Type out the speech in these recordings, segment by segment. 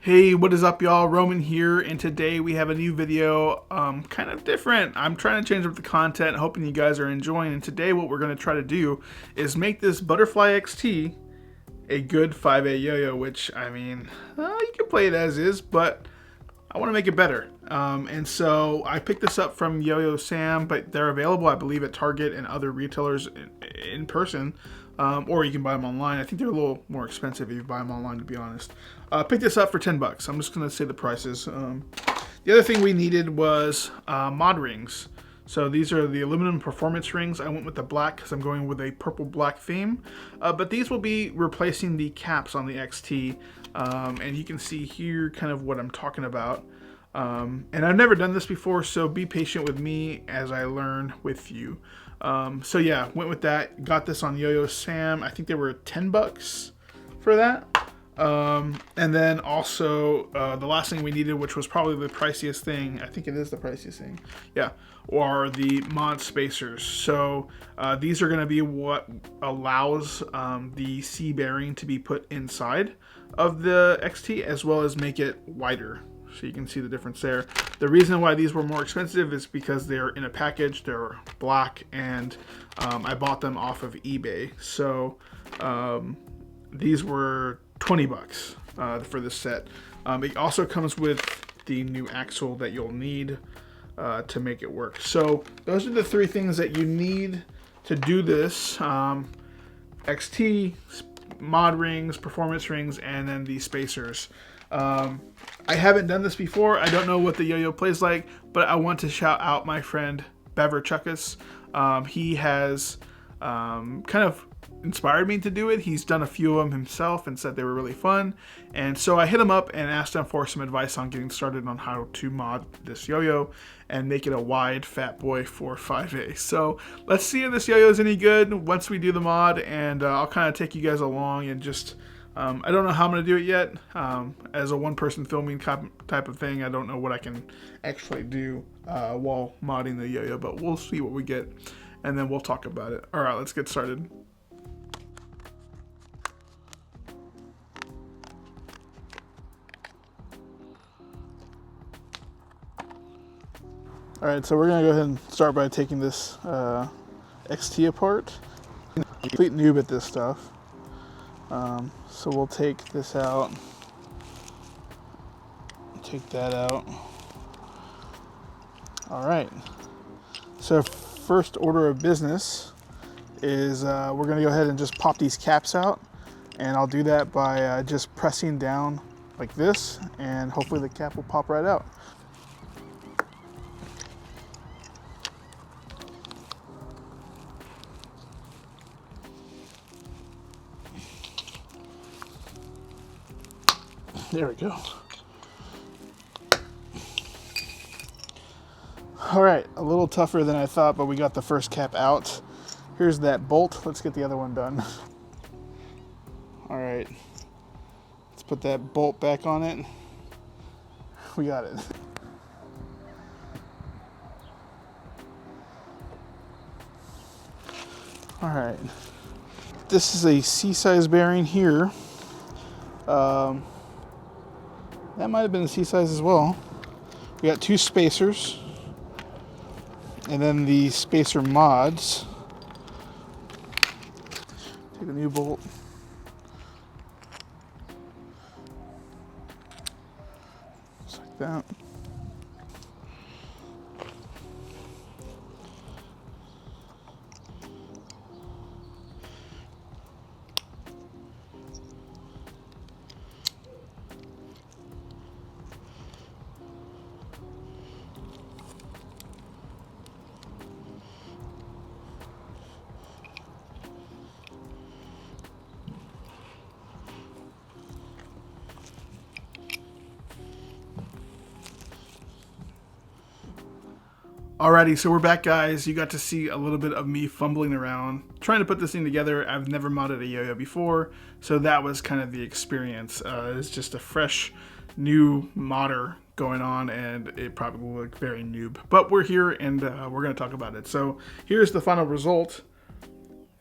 Hey, what is up, y'all? Roman here, and today we have a new video, kind of different. I'm trying to change up the content, hoping you guys are enjoying. And today what we're going to try to do is make this Butterfly XT a good 5A yo-yo, which, I mean, you can play it as is, but I want to make it better. And so I picked this up from Yo-Yo Sam, but they're available, I believe, at Target and other retailers in person. Or you can buy them online. I think they're a little more expensive if you buy them online, to be honest. Picked this up for $10. I'm just going to say the prices. The other thing we needed was mod rings. So these are the aluminum performance rings. I went with the black because I'm going with a purple-black theme. But these will be replacing the caps on the XT. And you can see here kind of what I'm talking about. And I've never done this before, so be patient with me as I learn with you. So yeah, went with that. Got this on Yo-Yo Sam. I think they were $10 for that. And then also the last thing we needed, which was probably the priciest thing, I think it is the priciest thing, yeah, are the mod spacers. So these are going to be what allows the C bearing to be put inside of the XT, as well as make it wider. So you can see the difference there. The reason why these were more expensive is because they're in a package, they're black, and I bought them off of eBay. So these were $20 for this set. It also comes with the new axle that you'll need to make it work. So those are the three things that you need to do this. XT, mod rings, performance rings, and then the spacers. I haven't done this before. I don't know what the yo-yo plays like, but I want to shout out my friend Beverchakus. He has kind of inspired me to do it. He's done a few of them himself and said they were really fun. And so I hit him up and asked him for some advice on getting started on how to mod this yo-yo and make it a wide fat boy for 5A. So let's see if this yo-yo is any good once we do the mod, and I'll kind of take you guys along and just I don't know how I'm going to do it yet. As a one-person filming type of thing, I don't know what I can actually do while modding the yo-yo, but we'll see what we get, and then we'll talk about it. All right, let's get started. All right, so we're going to go ahead and start by taking this XT apart. Complete noob at this stuff. So we'll take this out, take that out. All right, so first order of business is we're gonna go ahead and just pop these caps out, and I'll do that by just pressing down like this, and hopefully the cap will pop right out. There we go. All right, a little tougher than I thought, but we got the first cap out. Here's that bolt. Let's get the other one done. All right, let's put that bolt back on it. We got it. All right, this is a C-size bearing here. That might have been a C-size as well. We got two spacers, and then the spacer mods. Take a new bolt. Just like that. Alrighty, so we're back, guys. You got to see a little bit of me fumbling around, trying to put this thing together. I've never modded a yo-yo before, so that was kind of the experience. It's just a fresh, new modder going on, and it probably will look very noob. But we're here, and we're going to talk about it. So here's the final result.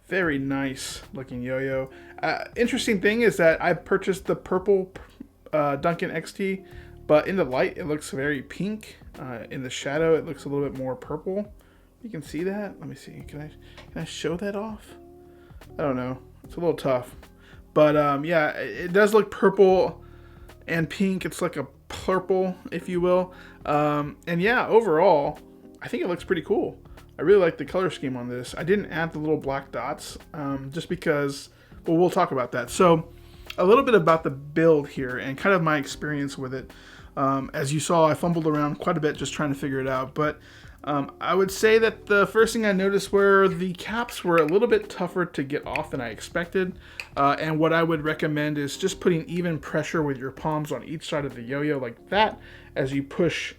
Very nice looking yo-yo. Interesting thing is that I purchased the purple Duncan XT, but in the light it looks very pink. In the shadow it looks a little bit more purple. You can see that. Let me see. Can I show that off? I don't know. It's a little tough, but yeah, it does look purple and pink. It's like a purple, if you will. And yeah, overall, I think it looks pretty cool. I really like the color scheme on this. I didn't add the little black dots just because, well, we'll talk about that. So a little bit about the build here and kind of my experience with it. As you saw, I fumbled around quite a bit just trying to figure it out, but I would say that the first thing I noticed were the caps were a little bit tougher to get off than I expected. And what I would recommend is just putting even pressure with your palms on each side of the yo-yo like that as you push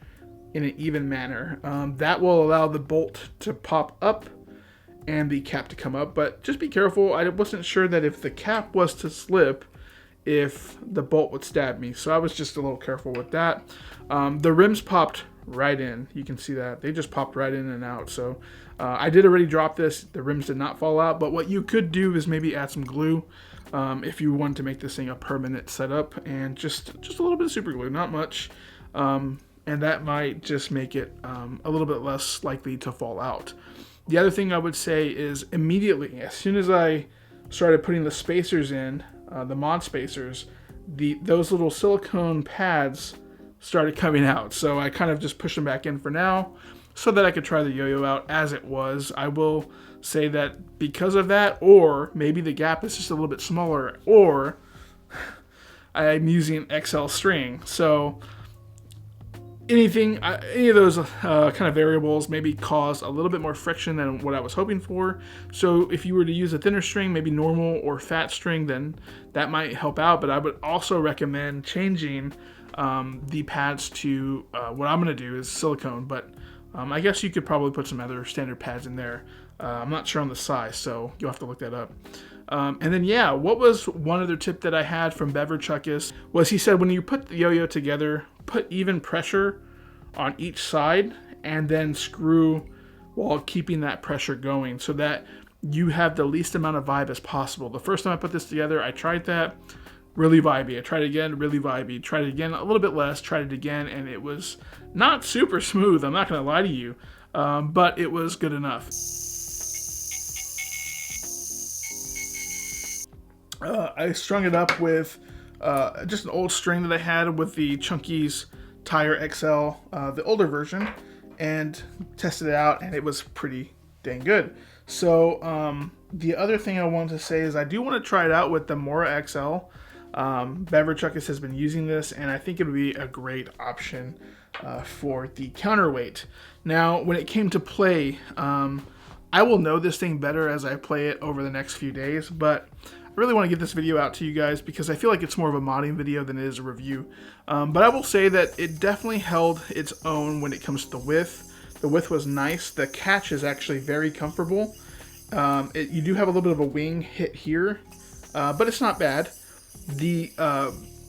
in an even manner. That will allow the bolt to pop up and the cap to come up, but just be careful. I wasn't sure that if the cap was to slip, if the bolt would stab me, so I was just a little careful with that. The rims popped right in. You can see that they just popped right in and out. So I did already drop this. The rims did not fall out, but what you could do is maybe add some glue if you want to make this thing a permanent setup, and just a little bit of super glue, not much, and that might just make it a little bit less likely to fall out. The other thing I would say is immediately, as soon as I started putting the spacers in, the mod spacers, those little silicone pads started coming out. So I kind of just pushed them back in for now so that I could try the yo-yo out as it was. I will say that because of that, or maybe the gap is just a little bit smaller, or I'm using XL string. So any of those kind of variables maybe caused a little bit more friction than what I was hoping for. So if you were to use a thinner string, maybe normal or fat string, then that might help out. But I would also recommend changing the pads to what I'm going to do is silicone, but I guess you could probably put some other standard pads in there. I'm not sure on the size, so you'll have to look that up. And then, yeah, what was one other tip that I had from Beverchakus was he said when you put the yo-yo together, put even pressure on each side and then screw while keeping that pressure going so that you have the least amount of vibe as possible. The first time I put this together, I tried that, really vibey. I tried it again, really vibey. Tried it again, a little bit less, tried it again, and it was not super smooth, I'm not going to lie to you, but it was good enough. I strung it up with just an old string that I had with the Chunkeez Tire XL, the older version, and tested it out, and it was pretty dang good. So the other thing I wanted to say is I do want to try it out with the Mora XL. Beverchakus has been using this, and I think it would be a great option for the counterweight. Now, when it came to play, I will know this thing better as I play it over the next few days, but I really want to get this video out to you guys because I feel like it's more of a modding video than it is a review. But I will say that it definitely held its own when it comes to the width. The width was nice. The catch is actually very comfortable. You do have a little bit of a wing hit here, but it's not bad. The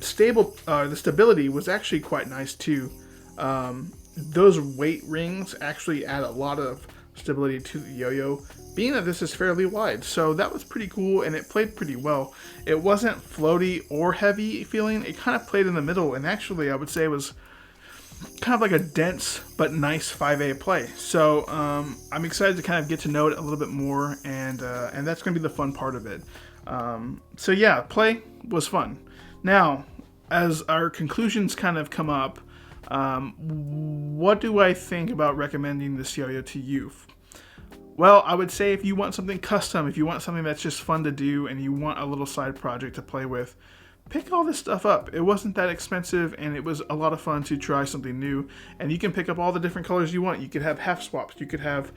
stability was actually quite nice too. Those weight rings actually add a lot of stability to the yo-yo, being that this is fairly wide. So that was pretty cool, and it played pretty well. It wasn't floaty or heavy feeling. It kind of played in the middle, and actually I would say it was kind of like a dense but nice 5A play. So I'm excited to kind of get to know it a little bit more, and that's going to be the fun part of it. So yeah, play was fun. Now, as our conclusions kind of come up, what do I think about recommending this yo-yo to you? Well, I would say if you want something custom, if you want something that's just fun to do, and you want a little side project to play with, pick all this stuff up. It wasn't that expensive, and it was a lot of fun to try something new. And you can pick up all the different colors you want. You could have half swaps. You could have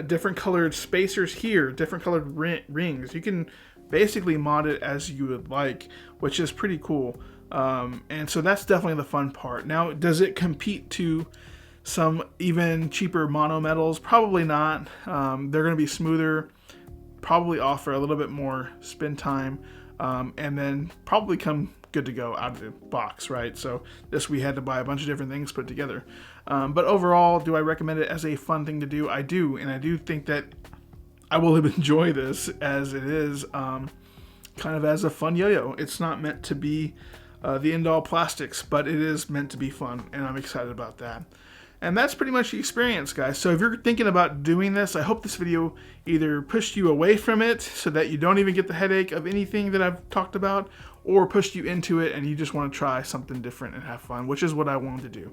different colored spacers here, different colored rings. You can basically mod it as you would like, which is pretty cool. And so that's definitely the fun part. Now, does it compete to some even cheaper mono metals? Probably not. They're going to be smoother, probably offer a little bit more spin time, and then probably come good to go out of the box, right? So this, we had to buy a bunch of different things put together. But overall, do I recommend it as a fun thing to do? I do, and I do think that I will enjoy this as it is. kind of as a fun yo-yo. It's not meant to be the end-all plastics, but it is meant to be fun, and I'm excited about that. And that's pretty much the experience, guys. So if you're thinking about doing this, I hope this video either pushed you away from it so that you don't even get the headache of anything that I've talked about, or pushed you into it and you just want to try something different and have fun, which is what I wanted to do.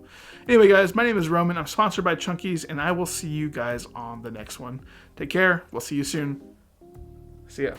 Anyway, guys, my name is Roman. I'm sponsored by Chunkeez, and I will see you guys on the next one. Take care. We'll see you soon. See ya.